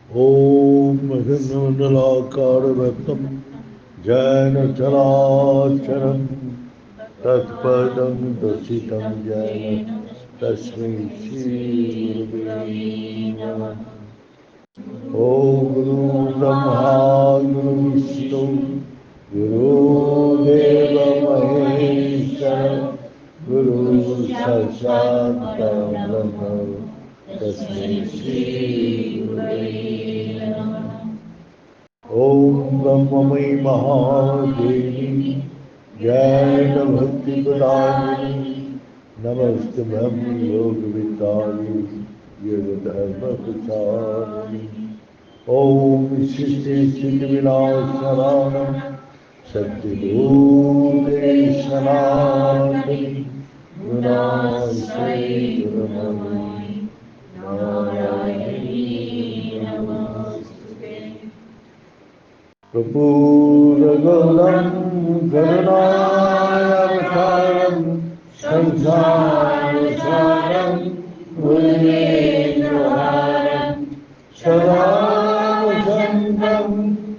ॐ हिमण्डलाकारवृत्तं जैन चराचरं तत्पदं दर्शितं येन तस्मै श्रीगुरवे नमः। ॐ गुरु ब्रह्मा गुरु विष्णु गुरुदेव महेश्वर गुरु साक्षात् परब्रह्म तस्मै श्रीगुरवे नमः। ॐ ब्रह्ममयी महादेवी जैन भक्ति प्रदायिनी नमस्ते ब्रह्म योग विद्यानि योग धर्म प्रचारिणी। ॐ सृष्टि स्थिति विनाशनाय सद्गुरुते सनातनि गुणाश्रय गुरुमयि नारायणी नमस्ते। प्रपूरगौरं गरुणावतारं संसारसारं भुजगेन्द्रहारं सदा वसन्तं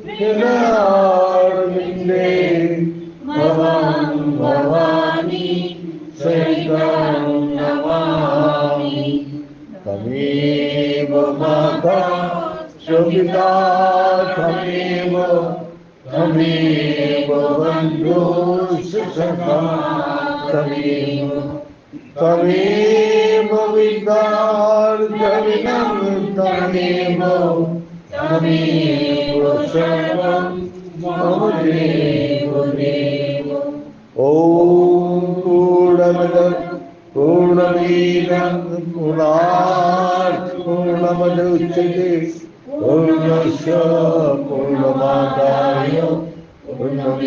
हृदयारविन्दे भवं भवानी सहितं नमामि। तमेव माता च पिता तमेव बन्धुश्च सखा तमेव विद्यार्थिनं तमेव सर्वं मम देवदेव। ॐ पूर्णमदः पूर्णमिदं पूर्णात् पूर्णमुदच्यते पूर्णस्य पूर्णमादाय पूर्णमेवावशिष्यते।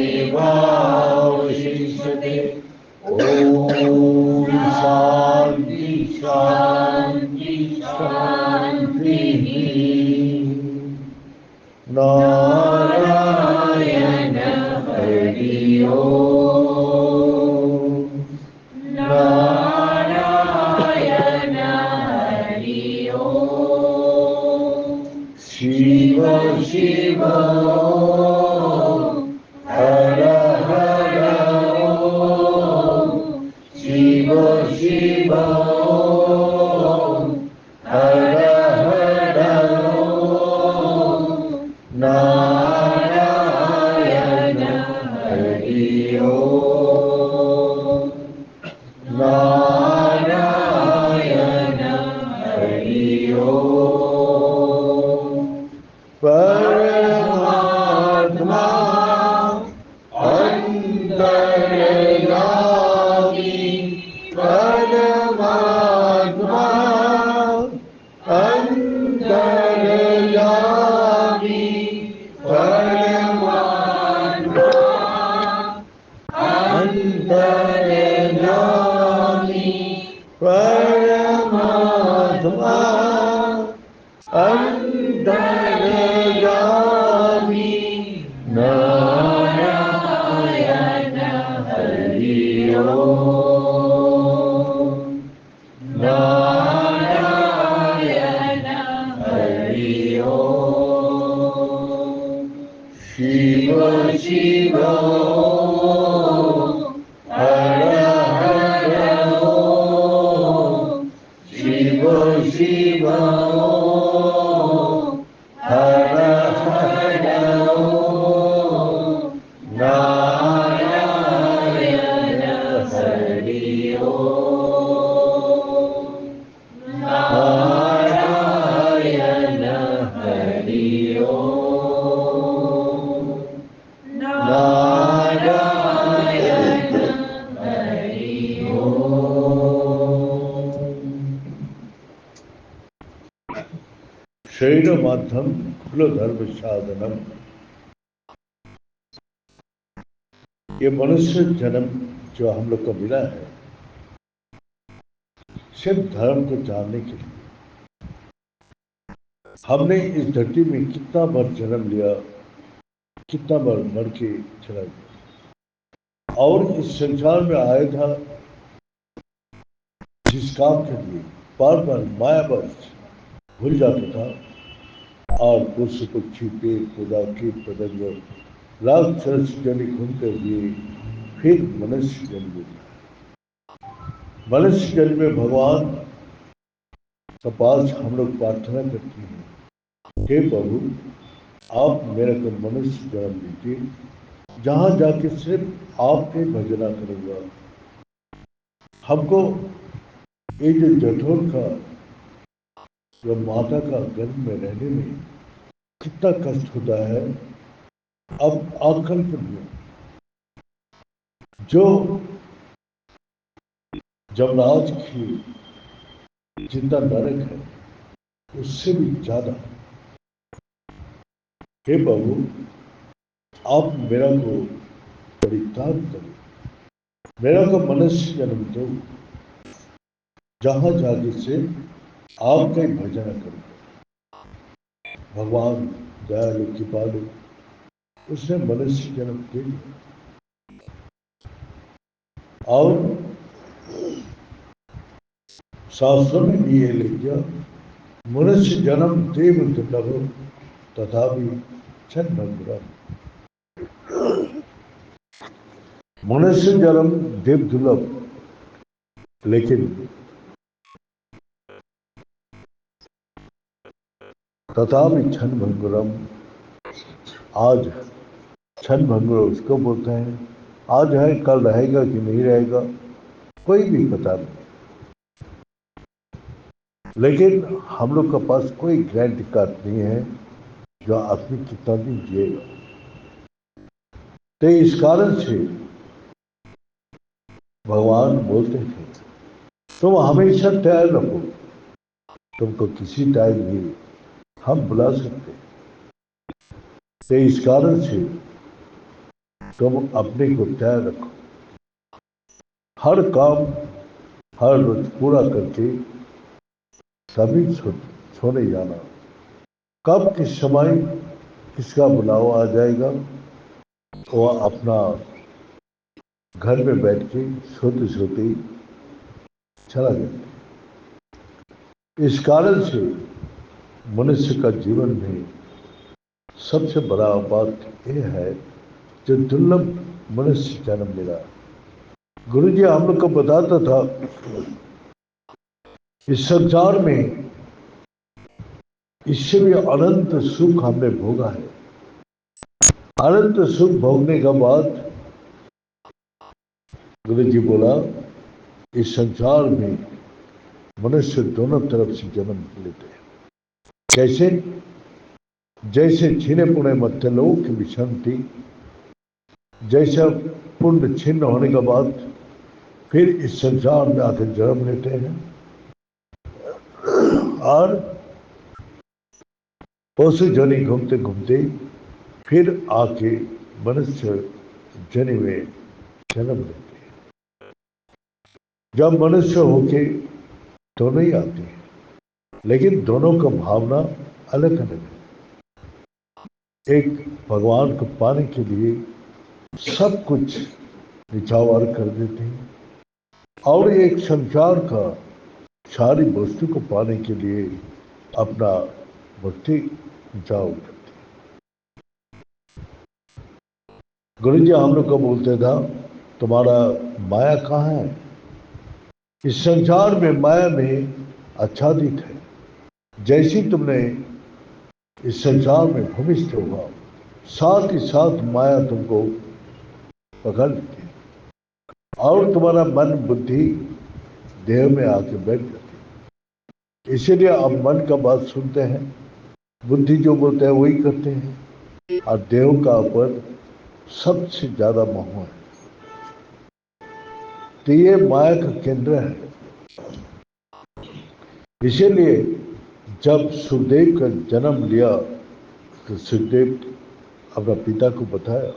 ॐ शान्ति शान्ति शान्तिः। नारायण हरि ओम् नारायण हरि ओम्। शिव शिव हर हर ओम् शिव शिव हर हर ओम् नारायण हरि ओम् नारायण हरि ओम्। परमात्मा अंतर्यामी परमात्मा अंतर्यामी परमात्मा अंतर्यामी परमात्मा अंतर्यामी नारायण हरि ओम् नारायण हरि ओम्। शिव शिव हर हर ओम् शिव शिव हर हर ओम् नारायण हरि ओम् नारायण हरि ओम् नारायण हरि ओम्। शरीर माध्यम कुल धर्म साधनम। ये मनुष्य जन्म जो हम लोग को मिला है सिर्फ धर्म को जानने के लिए। हमने इस धरती में कितना बार जन्म लिया, कितना बार मर के चला गया, और इस संसार में आया था जिस काम के लिए बार बार मायावश भूल जाता था और पशु पक्षी पेड़ पौधा कीट पतंग राक्षस जन घूमते हुए फिर मनुष्य जन्म लेता है। मनुष्य जन्म में भगवान के पास हम लोग प्रार्थना करते हैं, हे प्रभु आप मेरे को मनुष्य जन्म दीजिए, जहां जाके सिर्फ आपके भजना करूंगा। हमको ये जो जठोर का जो माता का गर्भ में रहने में कितना कष्ट होता है, अब आकलन करिए। जो जमराज की जितना नरक है उससे भी ज्यादा। हे प्रभु आप मेरा को परित्याग करो, मेरा को मनुष्य जन्म दो, जहां जाके से आपका ही भजन करो। भगवान दयालु कृपालु, उसने मनुष्य जन्म दे दिया। और शास्त्रों में भी ये लिख दिया, मनुष्य जन्म देव दुर्लभ तथापि क्षण भंगुरम। मनुष्य जन्म देव दुर्लभ, लेकिन तथापि क्षण भंगुरम। आज क्षण भंगुर उसको बोलते हैं, आज है कल रहेगा कि नहीं रहेगा कोई भी पता नहीं। लेकिन हम लोग के पास कोई गारंटी कार्ड नहीं है जो आदमी कितना दिन जिएगा। तो इस कारण से भगवान बोलते थे तुम हमेशा तैयार रहो, तुमको किसी टाइम भी हम बुला सकते। तो इस कारण से तुम अपने को तैयार रखो, हर काम हर रोज पूरा करके तभी सोने जाना। कब किस समय किसका बुलावा आ जाएगा वो अपना घर में बैठ के सोते सोते चला जाता। इस कारण से मनुष्य का जीवन में सबसे बड़ा बात यह है जो दुर्लभ मनुष्य जन्म मिला। गुरु जी हम लोग को बताता था, इस संसार में इससे भी अनंत सुख हमने भोगा है। अनंत सुख भोगने के बाद गुरु जी बोला, इस संसार में मनुष्य दोनों तरफ से जन्म लेते हैं। कैसे? जैसे छीने पुणे मध्य लोक की विषंति, जैसा पुण्य छिन्न होने के बाद फिर इस संसार में आकर जन्म लेते हैं और पशु जनी घूमते घूमते फिर आके मनुष्य जनी में जन्म लेते हैं। जब मनुष्य होके दोनों ही आते हैं, लेकिन दोनों का भावना अलग अलग है। एक भगवान को पाने के लिए सब कुछ निछावर कर देते हैं और एक संसार का सारी वस्तु को पाने के लिए अपना भक्ति निछावर करते हैं। गुरु जी हम लोग को बोलते था, तुम्हारा माया कहाँ है? इस संसार में माया में आच्छादित है। जैसी तुमने इस संसार में भूमिष्ठ हुआ, साथ ही साथ माया तुमको पकड़ लेती है और तुम्हारा मन बुद्धि देह में आके बैठ जाती है। इसीलिए अब मन का बात सुनते हैं, बुद्धि जो बोलते हैं वही करते हैं और देह का ऊपर सबसे ज्यादा मोह है। तो ये माया का केंद्र है। इसीलिए जब सुखदेव का जन्म लिया तो सुखदेव अपना पिता को बताया,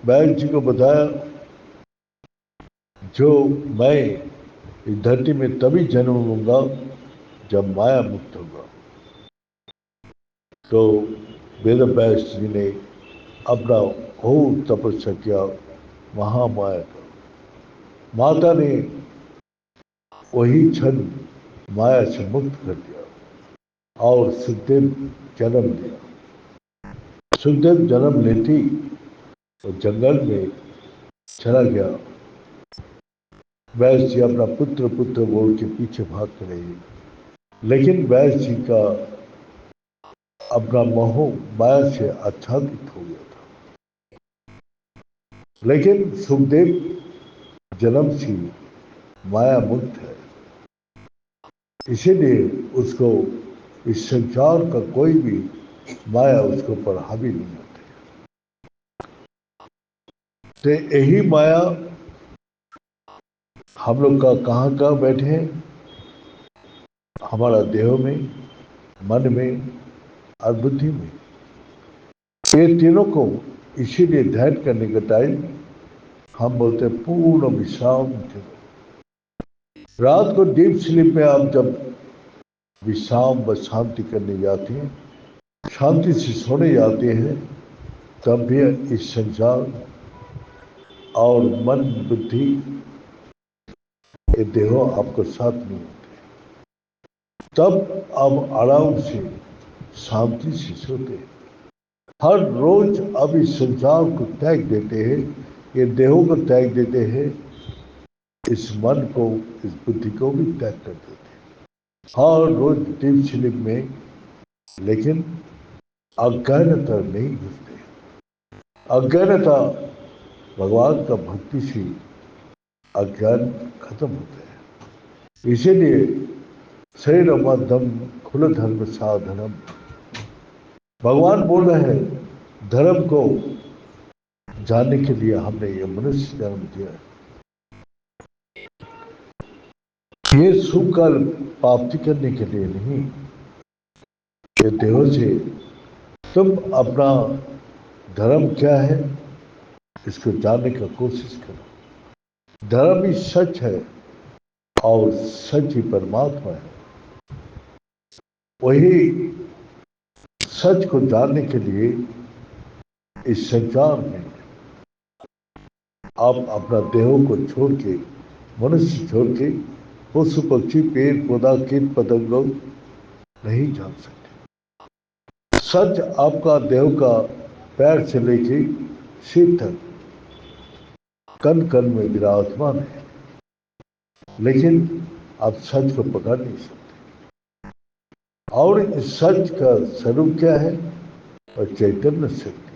बैल जी को बताया, जो मैं इस धरती में तभी जन्म लूंगा जब माया मुक्त होगा। तो वेद व्यास जी ने अपना खूब तपस्या किया महामाया का। माता ने वही क्षण माया से मुक्त कर दिया और सुखदेव जन्म लिया। सुखदेव जन्म लेती तो जंगल में चला गया। वैश्य जी अपना पुत्र पुत्र बोल के पीछे भागते रहे, लेकिन वैश्य जी का अपना मोह माया से आच्छादित हो गया था। लेकिन सुखदेव जन्म से माया मुक्त है, इसीलिए उसको इस संसार का कोई भी माया उसके ऊपर हावी नहीं होती। तो यही माया हम लोग का कहाँ बैठे हैं, हमारा देह में, मन में और बुद्धि में। ये तीनों को इसीलिए ध्यान करने का टाइम हम बोलते हैं पूर्ण विश्राम करो। रात को डीप स्लीप में आप जब विश्राम व शांति करने जाते हैं, शांति से सोने जाते हैं, तब भी इस संसार और मन बुद्धि ये देहो आपको साथ नहीं होते। तब आप आराम से शांति से सोते हैं। हर रोज अब इस संसार को त्याग देते हैं, ये देहों को त्याग देते हैं, इस मन को, इस बुद्धि को भी त्याग कर देते हैं हर रोज डीप स्लीप में। लेकिन अज्ञानता नहीं घुसते। अज्ञानता भगवान का भक्ति से अज्ञान खत्म होता है। इसीलिए शरीर मध्यम खुल धर्म साधनम, भगवान बोल रहे हैं धर्म को जानने के लिए हमने ये मनुष्य जन्म दिया। ये सुख का प्राप्ति करने के लिए नहीं, ये देहों से तुम अपना धर्म क्या है इसको जानने का कोशिश करो। धर्म ही सच है और सच ही परमात्मा है। वही सच को जानने के लिए इस संसार में आप अपना देहों को छोड़ के, मनुष्य छोड़ के, पशु पक्षी पेड़ पौधा कीट पतंगों नहीं जान सकते। सच आपका देह का पैर से लेके सिर तक कण कण में विराजमान है, लेकिन आप सच को पकड़ नहीं सकते। और इस सच का स्वरूप क्या है? और चैतन्य शक्ति,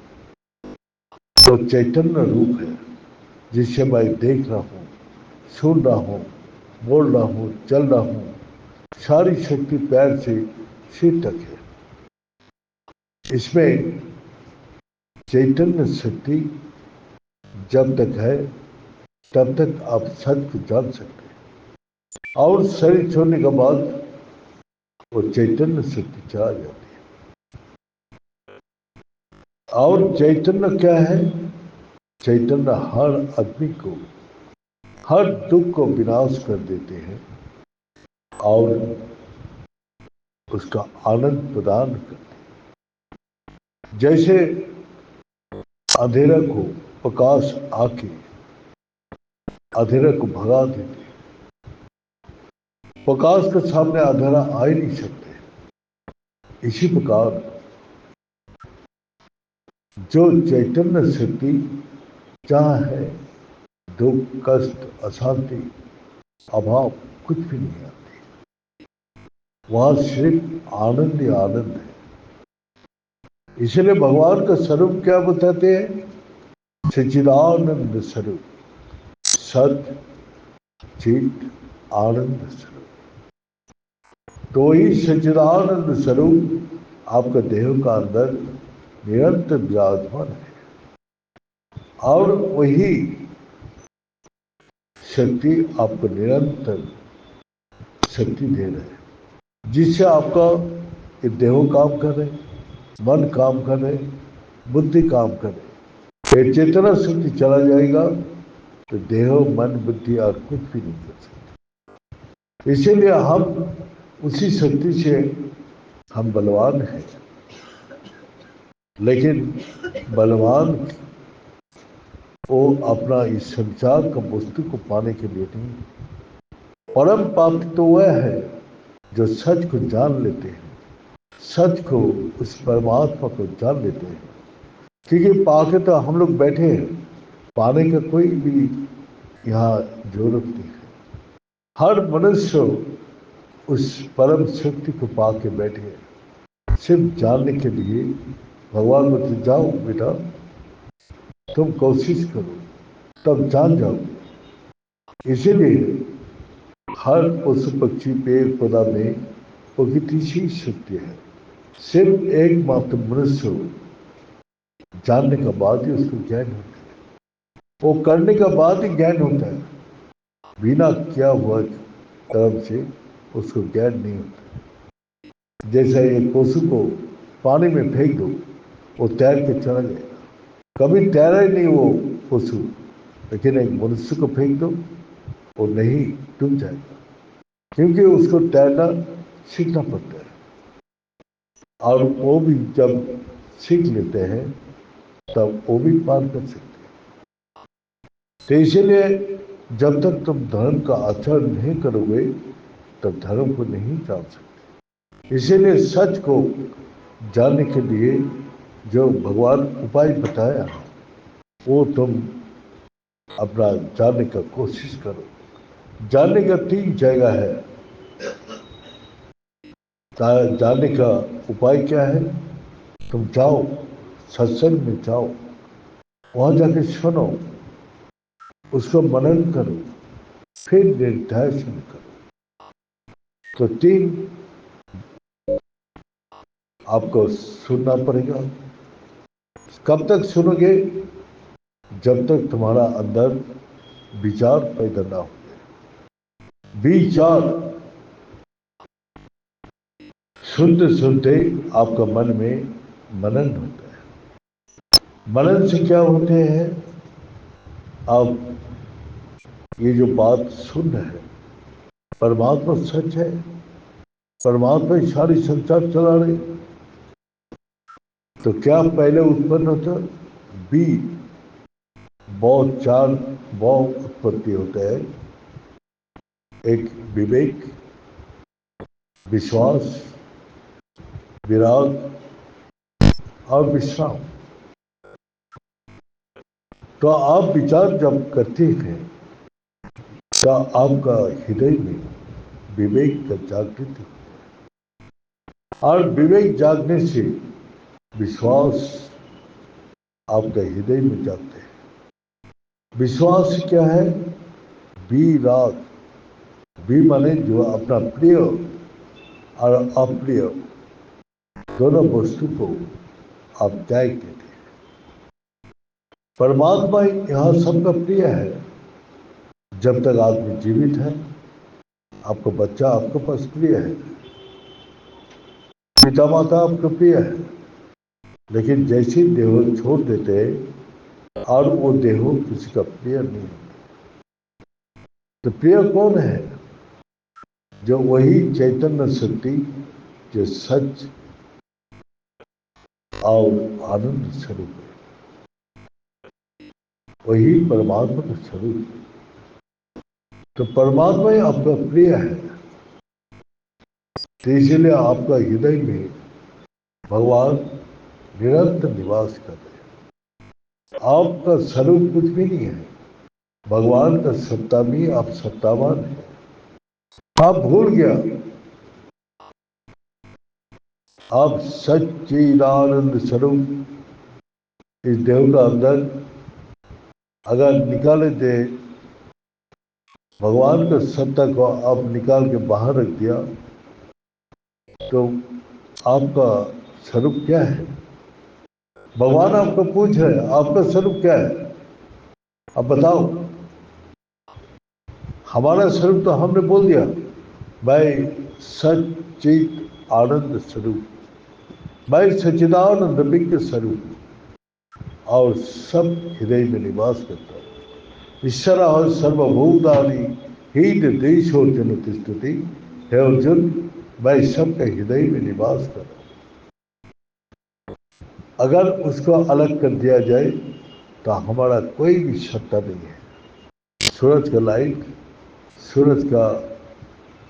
तो चैतन्य रूप है जिसे मैं देख रहा हूँ, सुन रहा हूँ, बोल रहा हूँ, चल रहा हूँ। सारी शक्ति पैर से सिर तक है। इसमें चैतन्य शक्ति जब तक है तब तक आप सच को जान सकते हैं। और शरीर छोड़ने के बाद वो चैतन्य शक्ति चला जाती है। और चैतन्य क्या है? चैतन्य हर आदमी को, हर दुख को विनाश कर देते हैं और उसका आनंद प्रदान करते हैं। जैसे अंधेरा को प्रकाश आके अंधेरे को भगा देते हैं। प्रकाश के सामने अंधेरा आ ही नहीं सकते। इसी प्रकार जो चैतन्य शक्ति जहाँ है, दुख कष्ट अशांति अभाव कुछ भी नहीं आती, वहां सिर्फ आनंद ही आनंद है। इसलिए भगवान का स्वरूप क्या बताते हैं? सच्चिदानंद स्वरूप, सत चित आनंद स्वरूप। तो ही सच्चिदानंद स्वरूप आपका देह का अंदर निरंतर विराजमान है और वही शक्ति आपको निरंतर शक्ति दे रहे हैं, जिससे आपका ये देह काम कर रहे, मन काम कर रहे, बुद्धि काम कर रहे। ये चेतना शक्ति चला जाएगा तो देह मन बुद्धि और कुछ भी नहीं कर सकते। इसीलिए हम उसी शक्ति से हम बलवान हैं, लेकिन बलवान वो अपना इस संसार का वस्तु को पाने के लिए नहीं। परम पाप तो वह है जो सच को जान लेते हैं सच को, उस परमात्मा को जान लेते हैं। क्योंकि पाके तो हम लोग बैठे हैं, पाने का कोई भी यहाँ जरूरत नहीं है। हर मनुष्य उस परम शक्ति को पाके बैठे हैं, सिर्फ जानने के लिए। भगवान बोलते जाओ बेटा, तुम कोशिश करो, तब जान जाओ। इसीलिए हर पशु पक्षी पेड़ पौधा में प्रकृति सी शक्ति है। सिर्फ एकमात्र मनुष्य जानने का बाद ही उसको ज्ञान होता है, वो करने का बाद ही ज्ञान होता है। बिना किया हुआ कर्म से उसको ज्ञान नहीं होता। जैसे एक पशु को पानी में फेंक दो, वो तैर के चला जाएगा, कभी तैरा ही नहीं वो पशु। लेकिन एक मनुष्य को फेंक दो, वो नहीं, डूब जाएगा, क्योंकि उसको तैरना सीखना पड़ता है। और वो भी जब सीख लेते हैं तब वो भी पार कर सकते हैं। तो इसीलिए जब तक तुम धर्म का आचरण नहीं करोगे तब धर्म को नहीं जान सकते। इसीलिए सच को जानने के लिए जो भगवान उपाय बताया, वो तुम अपना जानने का कोशिश करो। जानने का 3 जगह है। जानने का उपाय क्या है? तुम जाओ, सत्संग में जाओ, वहां जाके सुनो, उसको मनन करो, फिर निर्ध्यासन करो। तो 3 आपको सुनना पड़ेगा। कब तक सुनोगे? जब तक तुम्हारा अंदर विचार पैदा ना हो जाए। विचार सुनते सुनते आपका मन में मनन होता है। मनन से क्या होते हैं? आप ये जो बात सुन रहे हैं, परमात्मा सच है, परमात्मा ही सारी संसार चला रहे। तो क्या पहले उत्पन्न होता? बी बहुत 4 उत्पत्ति होता है। एक विवेक, विश्वास, विराग और विश्राम। तो आप विचार जब करते हैं तो आपका हृदय में विवेक का जागृति होता है, और विवेक जागने से विश्वास आपके हृदय में जागते हैं। विश्वास क्या है? विराग, वी माने जो अपना प्रिय और अप्रिय दोनों वस्तु को आप त्याग देते हैं। परमात्मा यहाँ सबका प्रिय है। जब तक आदमी जीवित है, आपका बच्चा आपके पास प्रिय है, पिता माता आपका प्रिय है। लेकिन जैसे देह छोड़ देते हैं और वो देह किसी का प्रिय नहीं होता। तो प्रिय कौन है? जो वही चैतन्य शक्ति, जो सच और आनंद स्वरूप है, वही परमात्मा का स्वरूप है। तो परमात्मा ही आपका प्रिय है। तो इसीलिए आपका हृदय में भगवान निरंतर निवास कर रहे हैं। आपका स्वरूप कुछ भी नहीं है, भगवान का सत्ता में आप सत्तावान है। आप भूल गया, आप सच्चिदानंद स्वरूप इस देह का अंदर अगर निकाले दे, भगवान का सत्ता को आप निकाल के बाहर रख दिया, तो आपका स्वरूप क्या है? भगवान आपको पूछ रहे हैं आपका स्वरूप क्या है, अब बताओ। हमारा स्वरूप तो हमने बोल दिया, भाई सच्चित आनंद स्वरूप, भाई सच्चिदानंद विज्ञ स्वरूप, और सब हृदय में निवास करता है। ईश्वर सर्वभूतानि हित देशोर्जुन तिष्ठति। हे अर्जुन, मैं सबके हृदय में निवास कर रहा हूं। अगर उसको अलग कर दिया जाए तो हमारा कोई भी सत्ता नहीं है। सूरज का लाइट, सूरज का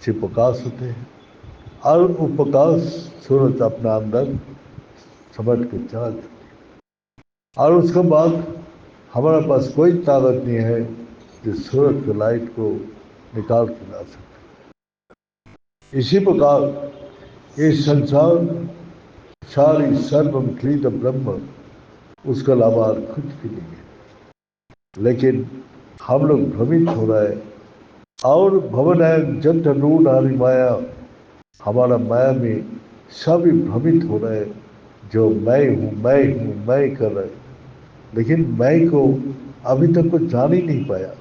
से प्रकाश होते हैं, और वो प्रकाश सूरज अपना अंदर समझ के चला जाता। और उसके बाद हमारे पास कोई ताकत नहीं है जो सूरज के लाइट को निकाल के ला सके। इसी प्रकार ये संसार सारी सर्वमखित ब्रह्म, उसका अलावा कुछ भी नहीं है। लेकिन हम लोग भ्रमित हो रहे हैं और भवन है जंत रूढ़ हरि माया, हमारा माया में सभी भ्रमित हो रहे हैं, जो मैं हूँ मैं हूँ मैं कर रहे, लेकिन मैं को अभी तक कुछ जान ही नहीं पाया।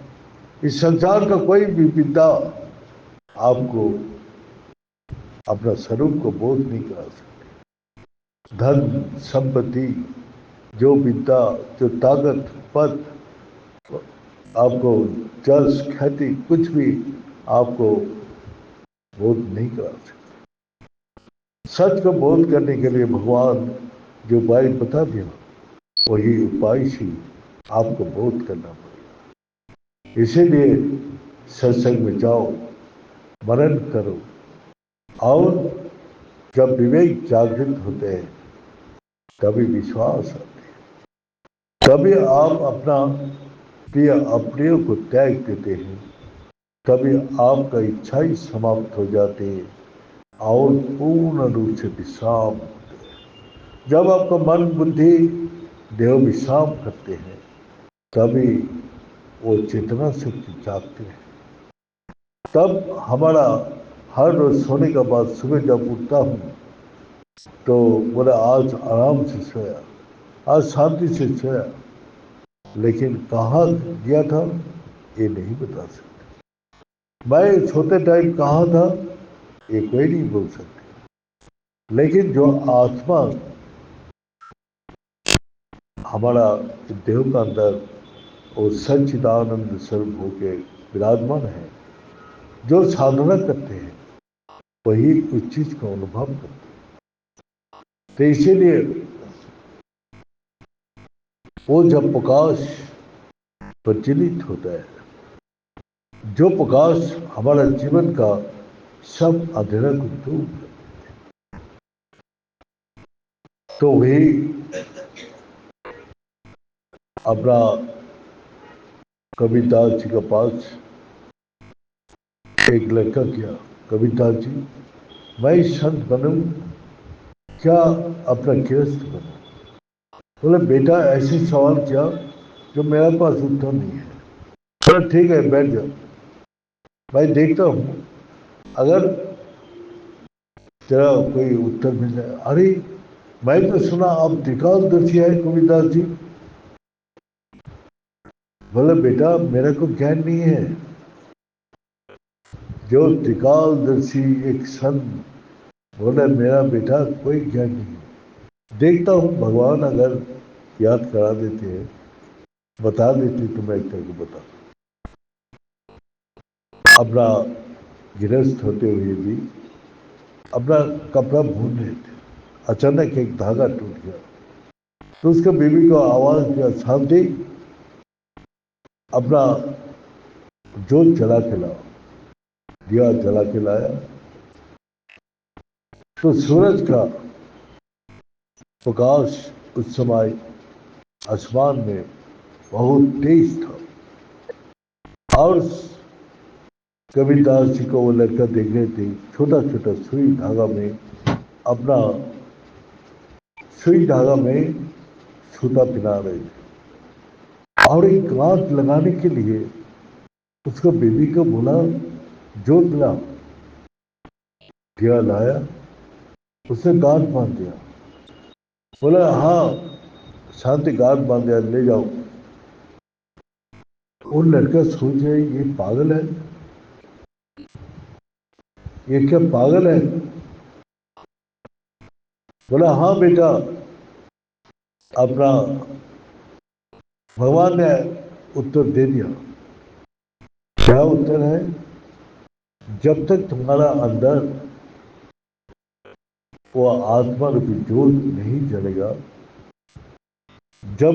इस संसार का कोई भी विद्या आपको अपना स्वरूप को बोध नहीं करा सकती। धन संपत्ति, जो विद्या, जो ताकत, पद, आपको जस ख्याति कुछ भी आपको बोध नहीं करा सकते। सच को बोध करने के लिए भगवान जो उपाय बता दिया, वही उपाय से आपको बोध करना पड़ेगा। इसीलिए सत्संग में जाओ, मनन करो, और जब विवेक जागृत होते हैं तभी विश्वास आते हैं, तभी आप अपना प्रिय अप्रिय को त्याग देते हैं, तभी आपका इच्छा ही समाप्त हो जाती है और पूर्ण रूप से विश्राम होते हैं। जब आपका मन बुद्धि देह विश्राम करते हैं तभी वो चेतना शक्ति जागते हैं। तब हमारा हर रोज सोने के बाद सुबह जब उठता हूँ तो बोला आज आराम से सोया, आज शांति से सोया, लेकिन कहाँ गया था ये नहीं बता सकते। मैं सोते टाइम कहाँ था ये कोई नहीं बोल सकते। लेकिन जो आत्मा हमारा देह का अंदर और सच्चिदानंद स्वरूप होकर विराजमान है, जो साधना करते हैं वही उस चीज का अनुभव करते हैं। तो इसीलिए वो जब प्रकाश प्रज्वलित होता है, जो प्रकाश हमारा जीवन का सब अंधेरा को दूर कर, तो वही अपना कबीरदास जी के पास एक लड़का किया, कबीरदास जी मैं संत बनूं क्या अपना गृहस्थ बनूं? बोले बेटा ऐसे सवाल किया जो मेरे पास उत्तर नहीं है। बोला ठीक है बैठ जाओ, मैं देखता हूँ अगर तेरा कोई उत्तर मिल जाए। अरे मैं तो सुना आप त्रिकालदर्शी है कबीरदास जी। बोले बेटा मेरे को ज्ञान नहीं है, जो त्रिकालदर्शी एक संत, बोले मेरा बेटा कोई ज्ञान नहीं है। देखता हूँ भगवान अगर याद करा देते हैं, बता देते तो मैं तेरे को बता। अपना गृहस्थ होते हुए भी अपना कपड़ा भून रहे थे, अचानक एक धागा टूट गया तो उसके बीवी को आवाज दिया शांति अपना जोत जला के लाओ। दिया जला के लाया तो सूरज का प्रकाश उस समय आसमान में बहुत तेज था और कबीरदास जी को वो लड़का देख रहे थे, छोटा छोटा सुई धागा में अपना सुई धागा में सूता पिला रहे थे और एक गांठ लगाने के लिए उसको बेबी को बोला जोत ला। दिया लाया, उसने गांठ बांध दिया। बोला हाँ शांति गांठ बांध दिया, ले जाओ। वो लड़का सोच रहे ये पागल है, ये क्या पागल है? बोला हाँ बेटा, अपना भगवान ने उत्तर दे दिया। क्या उत्तर है? जब तक तुम्हारा अंदर वो आत्मा रूपी जोत नहीं जलेगा, जब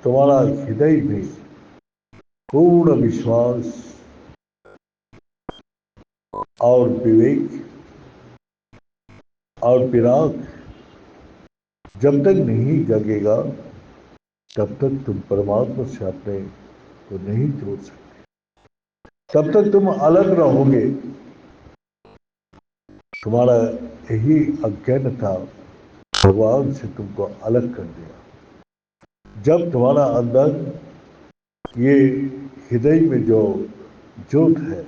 तुम्हारा हृदय में पूर्ण विश्वास और विवेक और विराग जब तक नहीं जगेगा तब तक तुम परमात्मा से अपने को नहीं जोड़ सकते। तब तक तुम अलग रहोगे। तुम्हारा यही अज्ञान था, भगवान से तुमको अलग कर दिया। जब तुम्हारा अंदर ये हृदय में जो ज्योत है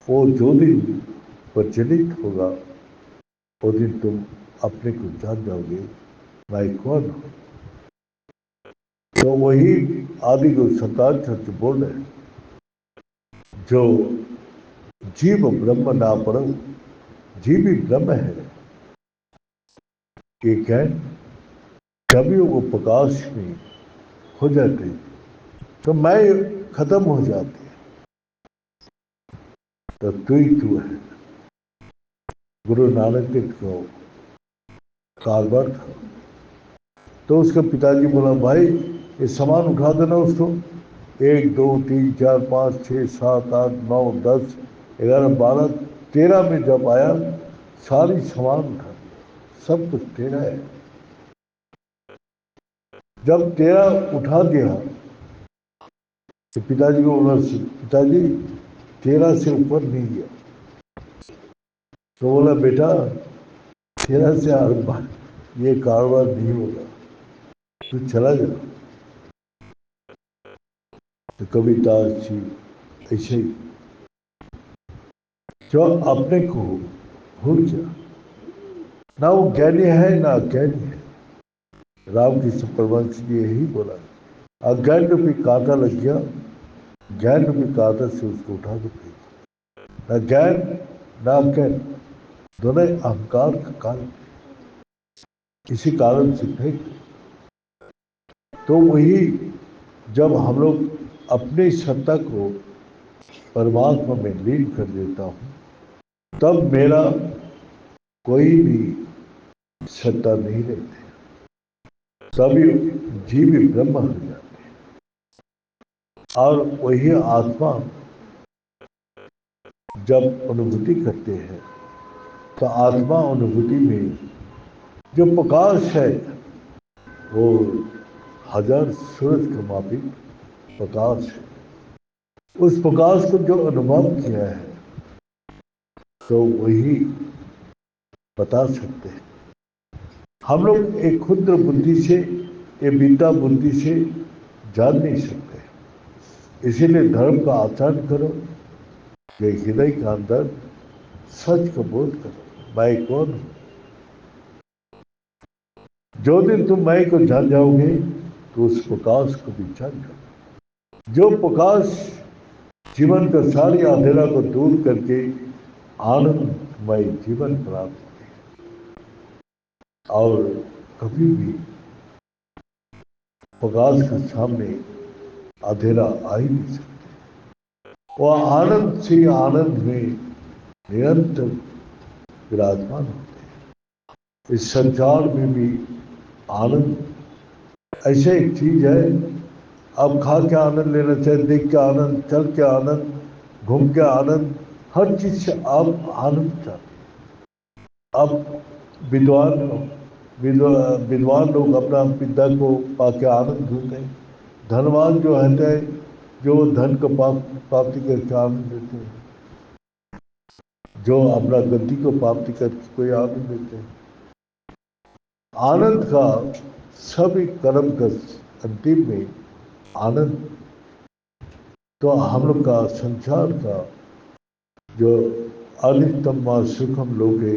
वो जो दिन प्रज्वलित होगा वो दिन तुम अपने को जान जाओगे मैं कौन हूं। तो वही आदि गुरु सत्तार सत्य बोल रहे हैं, जो जीव ब्रह्म ना पढ़ो, जीव ही ब्रह्म है। ये ज्ञान कभी वो प्रकाश में हो जाते तो मैं खत्म हो जाती, तो तू ही तू है। गुरु नानक देव को कारोबार था, तो उसके पिताजी बोला भाई ये सामान उठा देना उसको। 1 2 3 4 5 6 7 8 9 10 11 12 13 में जब आया सारी सामान उठा दिया, सब कुछ तेरा है। जब 13 उठा दिया तो पिताजी को बोला पिताजी 13 से ऊपर नहीं गया। तो बोला बेटा 13 से हर बार ये कारोबार नहीं होगा, तू चला जा। तो कविता ऐसे ही जो अपने को भूल जा, ना वो ज्ञानी है ना अज्ञानी है। रामकृष्ण परमहंस जी यही बोला, अज्ञान रूपी कांटा लग गया, ज्ञान रूपी कांटा से उसको उठा के फेंक। न ज्ञान न अज्ञान दोनों अहंकार का कारण, इसी कारण से फेंक। तो वही जब हम लोग अपनी सत्ता को परमात्मा में लीन कर देता हूँ तब मेरा कोई भी सत्ता नहीं रहती, सभी जीव ब्रह्म हो जाते हैं। और वही आत्मा जब अनुभूति करते हैं तो आत्मा अनुभूति में जो प्रकाश है वो 1000 सूरज का मापिक प्रकाश है। उस प्रकाश को जो अनुभव किया है तो वही बता सकते हैं। हम लोग एक क्षुद्र बुद्धि से, एक विद्या बुद्धि से जान नहीं सकते। इसीलिए धर्म का आचरण करो, ये हृदय के अंदर सच को बोध करो, मैं कौन हूं। जो दिन तुम मैं को जान जाओगे तो उस प्रकाश को भी जान जाओगे। जो प्रकाश जीवन का सारी अंधेरा को दूर करके आनंदमय जीवन प्राप्त और कभी भी प्रकाश के सामने अंधेरा आ ही नहीं सकता। वह आनंद से आनंद में निरंतर विराजमान होते हैं। इस संसार में भी आनंद ऐसे एक चीज है, आप खा के आनंद लेना चाहिए, देख के आनंद, चल के आनंद, घूम के आनंद, हर चीज से आप आनंद चाहते हैं। अब विद्वान लोग अपना विद्या को पाके आनंद ढूंढते हैं। धनवान जो रहते हैं जो धन को प्राप्ति करके आनंद लेते हैं, जो अपना गति को प्राप्ति करके कोई आनंद लेते हैं। आनंद का सभी कर्म का अंतिम में आनंद। तो हम लोग का संसार का जो अनित्यम व सुखम लोके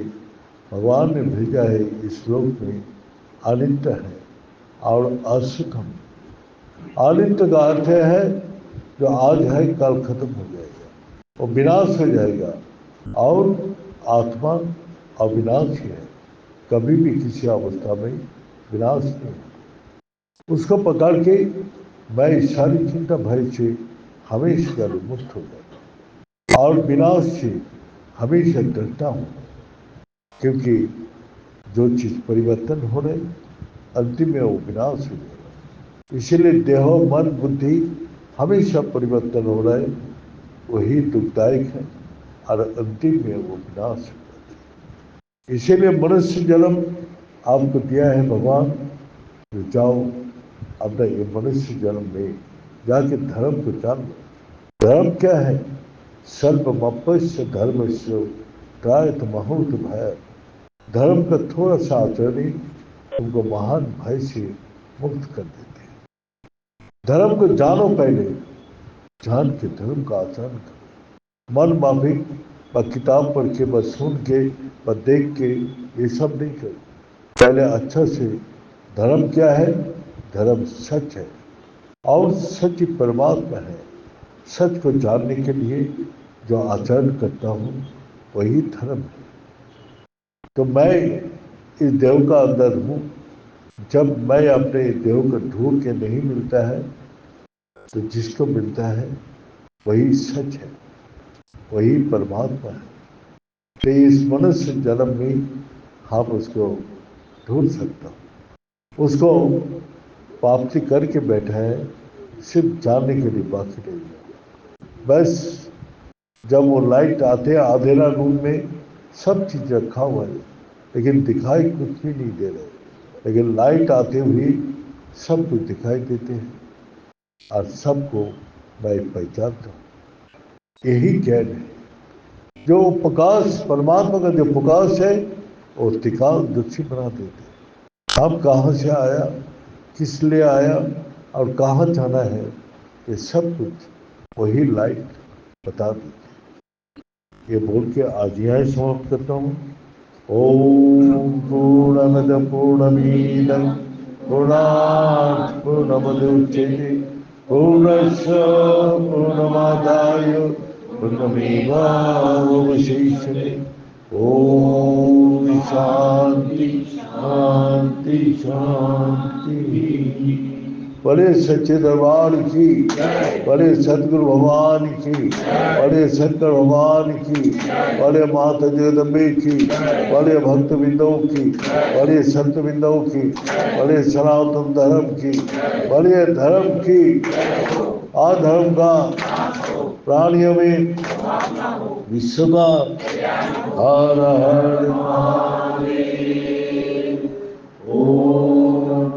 भगवान ने भेजा है इस लोक में, अनित्य है और असुखम। अनित्य का अर्थ है जो आज है कल खत्म हो जाएगा, वो विनाश हो जाएगा। और आत्मा अविनाशी है, कभी भी किसी अवस्था में विनाश नहीं है। उसको पकड़ के मैं सारी चिंता भय से हमेशा मुक्त हो जाता और विनाश से हमेशा डरता हूँ, क्योंकि जो चीज परिवर्तन हो रही अंतिम में वो विनाश हो जाएगा। इसीलिए देहो मन बुद्धि हमेशा परिवर्तन हो रहा है, वही दुखदायक है और अंतिम में वो विनाश है। इसीलिए मनुष्य जन्म आपको दिया है भगवान। तो जाओ अपना ये मनुष्य जन्म में जाके धर्म को जान लो। धर्म क्या है? सर्वमपश्य धर्मस्य त्रायत महूत भय। धर्म का थोड़ा सा आचरण ही तुमको महान भय से मुक्त कर देते हैं। धर्म को जानो पहले, जान के धर्म का आचरण करो। मन माफिक व किताब पढ़ के, बस सुन के, बस देख के ये सब नहीं करो। पहले अच्छा से धर्म क्या है? धर्म सच है और सच ही परमात्मा है। सच को जानने के लिए जो आचरण करता हूँ वही धर्म है। तो मैं इस देव का अंदर हूँ। जब मैं अपने देव को ढूंढ के नहीं मिलता है तो जिसको मिलता है वही सच है, वही परमात्मा है। तो इस मनुष्य जन्म में हम उसको ढूंढ सकता हूँ। उसको प्राप्ति करके बैठा है, सिर्फ जानने के लिए बाकी नहीं है। बस जब वो लाइट आते हैं अंधेरा रूम में, सब चीज रखा हुआ है लेकिन दिखाई कुछ भी नहीं दे रहे। लेकिन लाइट आते हुए सब कुछ दिखाई देते हैं और सबको मैं पहचानता हूँ। यही ज्ञान है। जो प्रकाश, परमात्मा का जो प्रकाश है वो तिकाल दुच्छी बना देते हैं। हम कहाँ से आया, किस लिए आया और कहाँ जाना है, ये सब कुछ वही लाइट बता देती है। ये बोल के आज यहाँ समाप्त करता हूँ। ओम पूर्णमद पूर्णमीदं पूर्णात् पूर्णमुदच्यते पूर्णस्य पूर्णमादाय पूर्णमेवावशिष्यते। ओम शांति शांति शांति। बड़े सच्चे दरबार की, बड़े सदगुरु भगवान की, बड़े शंकर भगवान की, बड़े माता जगदम्बे की, बड़े भक्त बिंदों की, बड़े संत बिंदों की, बड़े सनातन धर्म की, बड़े धर्म की। अधर्म का प्राणियों में विश्व का हर हर महादेव। ओम